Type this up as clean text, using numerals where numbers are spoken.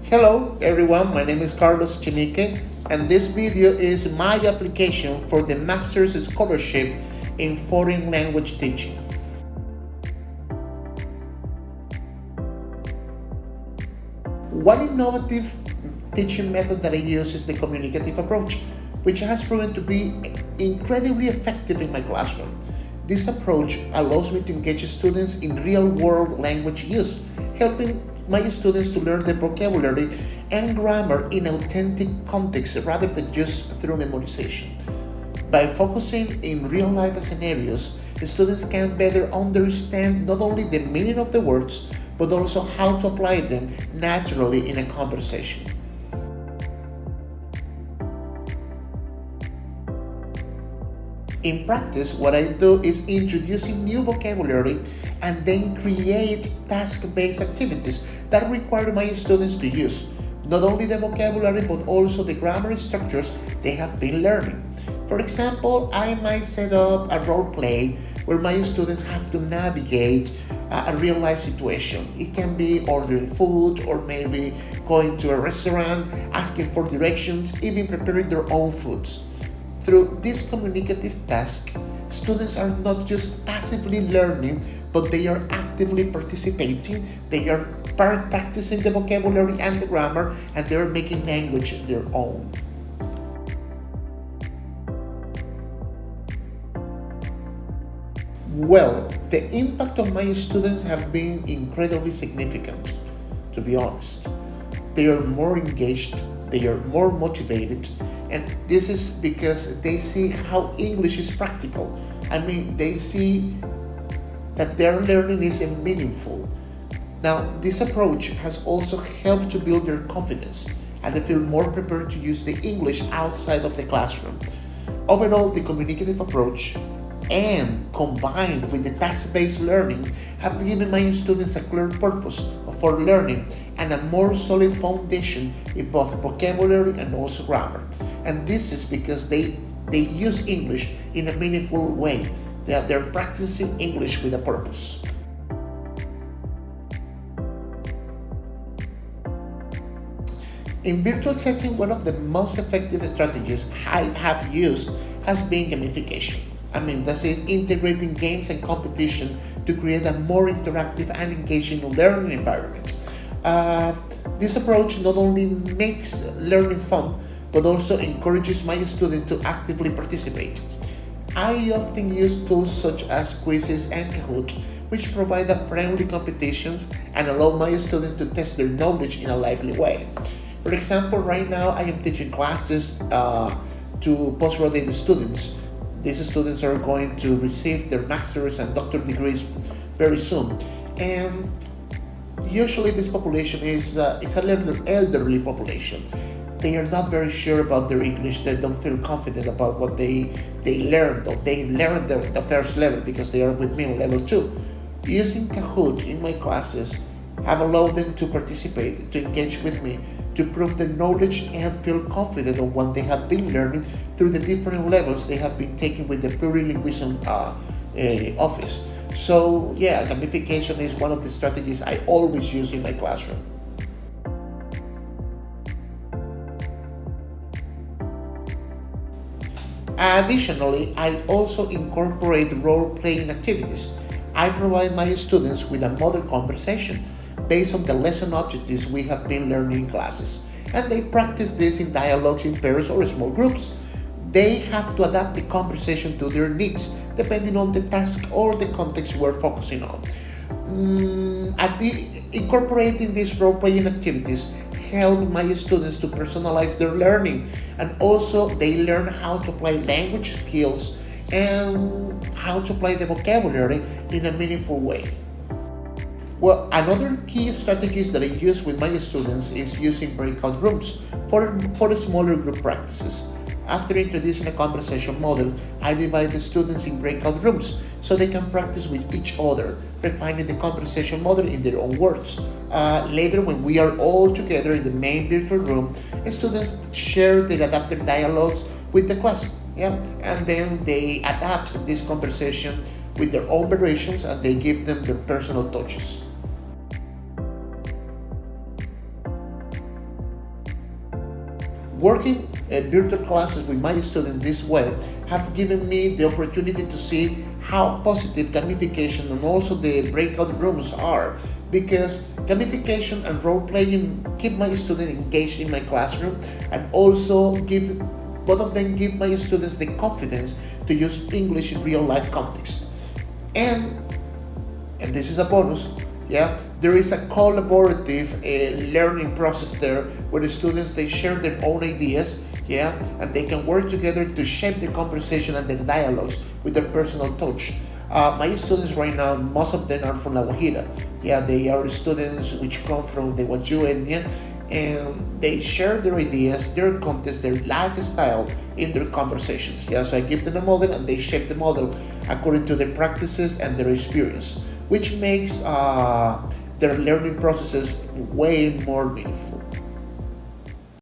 Hello everyone, my name is Mr.Echenique and this video is my application for the Master's Scholarship in Foreign Language Teaching. One innovative teaching method that I use is the communicative approach, which has proven to be incredibly effective in my classroom. This approach allows me to engage students in real-world language use, helping my students to learn the vocabulary and grammar in authentic context rather than just through memorization. By focusing in real-life scenarios, the students can better understand not only the meaning of the words, but also how to apply them naturally in a conversation. In practice, what I do is introducing new vocabulary and then create task-based activities that require my students to use not only the vocabulary but also the grammar structures they have been learning. For example, I might set up a role play where my students have to navigate a real-life situation. It can be ordering food or maybe going to a restaurant, asking for directions, even preparing their own foods. Through this communicative task, students are not just passively learning, but they are actively participating. They are practicing the vocabulary and the grammar, and they are making language their own. Well, the impact of my students have been incredibly significant, to be honest. They are more engaged, they are more motivated, and this is because they see how English is practical. They see that their learning is meaningful. Now, this approach has also helped to build their confidence, and they feel more prepared to use the English outside of the classroom. Overall, the communicative approach and combined with the task-based learning have given my students a clear purpose for learning and a more solid foundation in both vocabulary and also grammar. And this is because they use English in a meaningful way. They're practicing English with a purpose. In virtual setting, one of the most effective strategies I have used has been gamification. This is integrating games and competition to create a more interactive and engaging learning environment. This approach not only makes learning fun, but also encourages my students to actively participate. I often use tools such as quizzes and Kahoot, which provide friendly competitions and allow my students to test their knowledge in a lively way. For example, right now I am teaching classes to postgraduate students. These students are going to receive their master's and doctorate degrees very soon. And usually this population is a little elderly population. They are not very sure about their English. They don't feel confident about what they learned, or they learned the first level because they are with me on level 2. Using Kahoot in my classes have allowed them to participate, to engage with me, to prove their knowledge and feel confident on what they have been learning through the different levels they have been taking with the plurilingualism office. So yeah, gamification is one of the strategies I always use in my classroom. Additionally, I also incorporate role-playing activities. I provide my students with a model conversation based on the lesson objectives we have been learning in classes, and they practice this in dialogues in pairs or small groups. They have to adapt the conversation to their needs, depending on the task or the context we're focusing on. Incorporating these role-playing activities help my students to personalize their learning, and also they learn how to apply language skills and how to apply the vocabulary in a meaningful way. Well, another key strategies that I use with my students is using breakout rooms for smaller group practices. After introducing a conversation model, I divide the students in breakout rooms so they can practice with each other, refining the conversation model in their own words. Later, when we are all together in the main virtual room, students share their adapted dialogues with the class, and then they adapt this conversation with their own variations and they give them their personal touches. Working virtual classes with my students this way have given me the opportunity to see how positive gamification and also the breakout rooms are, because gamification and role playing keep my students engaged in my classroom, and also give both of them give my students the confidence to use English in real life context. And this is a bonus, yeah, there is a collaborative learning process there where the students they share their own ideas, yeah, and they can work together to shape their conversation and their dialogues with their personal touch. My students right now, most of them are from La Guajira. Yeah, they are students which come from the Waju area, and they share their ideas, their context, their lifestyle in their conversations. Yeah, so I give them a model and they shape the model according to their practices and their experience, which makes their learning processes way more meaningful.